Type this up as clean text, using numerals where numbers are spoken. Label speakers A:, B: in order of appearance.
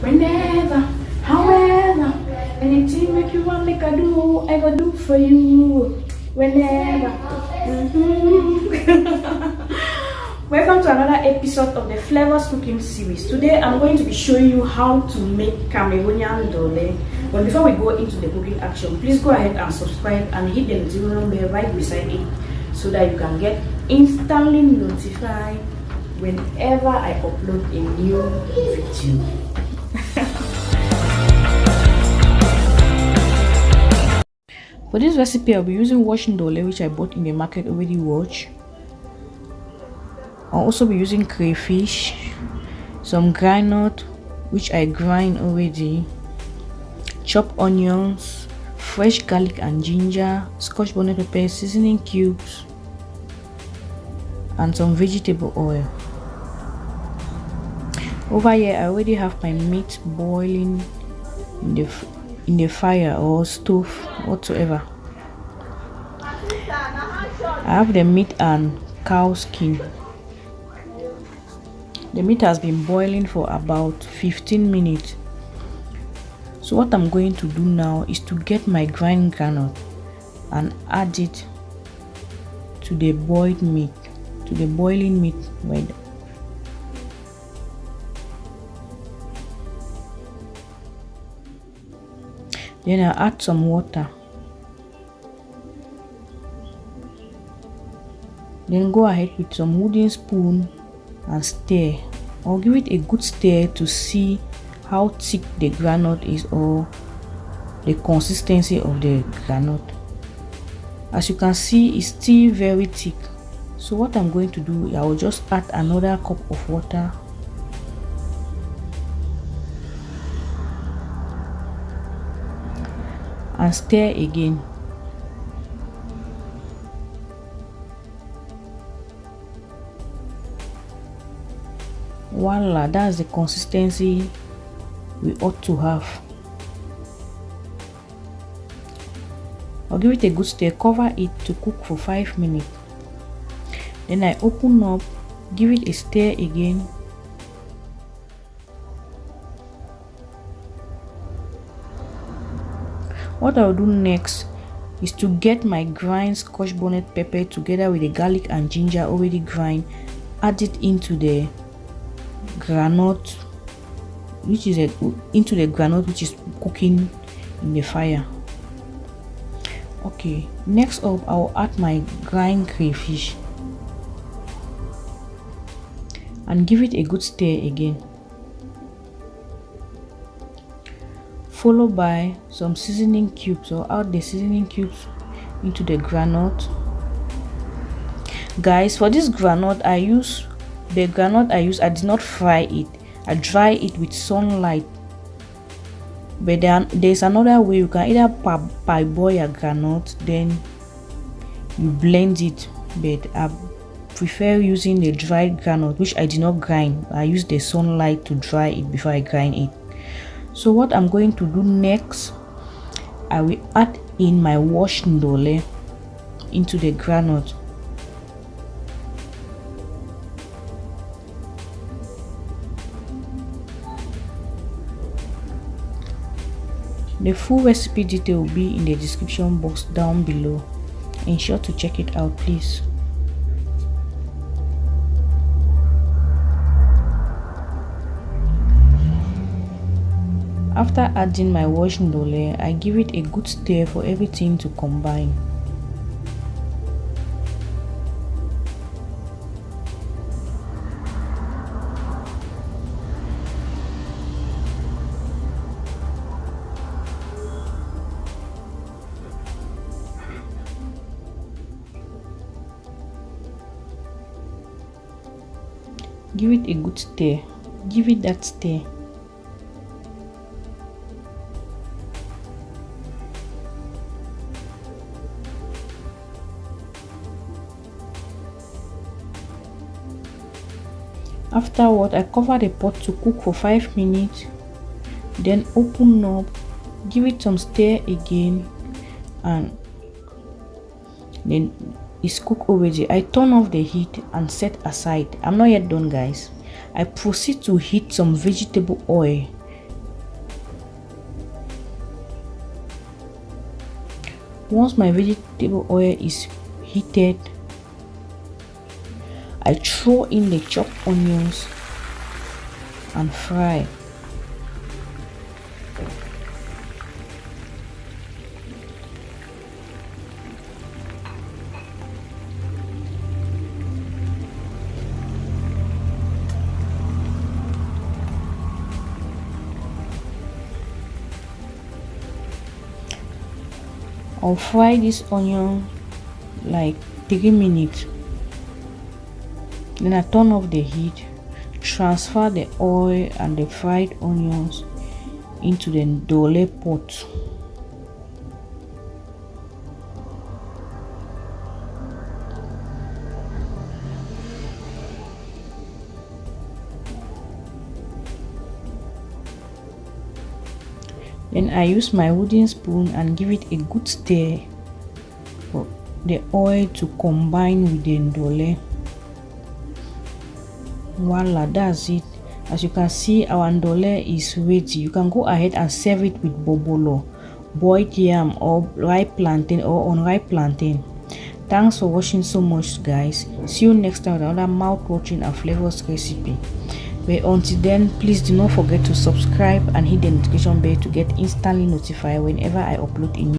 A: Whenever, however, anything make you want make I do, I go do for you. Whenever. Welcome to another episode of the Flavors Cooking Series. Today I'm going to be showing you how to make Cameroonian ndole. But before we go into the cooking action, please go ahead and subscribe and hit the notification bell right beside it so that you can get instantly notified whenever I upload a new video. For this recipe, I'll be using washed ndole, which I bought in the market already washed. I'll also be using crayfish, some grandnut, which I grind already, chopped onions, fresh garlic and ginger, scotch bonnet pepper, seasoning cubes, and some vegetable oil. Over here, I already have my meat boiling in the fire or stove whatsoever. I have the meat and cow skin. The meat has been boiling for about 15 minutes. So what I'm going to do now is to get my grind grandnut and add it to the boiled meat, to the boiling meat. Then I'll add some water. Then go ahead with some wooden spoon and stir, or give it a good stir to see how thick the grandnut is or the consistency of the grandnut. As you can see, it's still very thick. So what I'm going to do, I will just add another cup of water and stir again. Voila, that's the consistency we ought to have. I'll give it a good stir, cover it to cook for 5 minutes. Then I open up, give it a stir again. What I'll do next is to get my grind scotch bonnet pepper together with the garlic and ginger already grind, add it into the grandnut, which is cooking in the fire. Okay, next up I'll add my grind crayfish and give it a good stir again, followed by some seasoning cubes, or add the seasoning cubes into the grandnut. Guys, for this grandnut I did not fry it. I dry it with sunlight. But then there's another way. You can either parboil a grandnut, then you blend it. But I prefer using the dried grandnut, which I did not grind. I use the sunlight to dry it before I grind it. So what I'm going to do next, I will add in my washed ndole into the grandnut. The full recipe detail will be in the description box down below. Ensure to check it out, please. After adding my washed ndole, I give it a good stir for everything to combine. Give it a good stir. Give it that stir. Afterward, I cover the pot to cook for 5 minutes. Then open up, give it some stir again, and then it's cooked already. I turn off the heat and set aside. I'm not yet done, guys. I proceed to heat some vegetable oil Once my vegetable oil is heated, I throw in the chopped onions and fry. I'll fry this onion like 3 minutes. Then I turn off the heat, transfer the oil and the fried onions into the ndole pot. Then I use my wooden spoon and give it a good stir for the oil to combine with the ndole. Voila, that's it. As you can see, our ndole is ready. You can go ahead and serve it with bobolo, boiled yam, or ripe plantain, or unripe plantain. Thanks for watching so much, guys. See you next time with another mouth-watering and flavorous recipe. But until then, please do not forget to subscribe and hit the notification bell to get instantly notified whenever I upload a new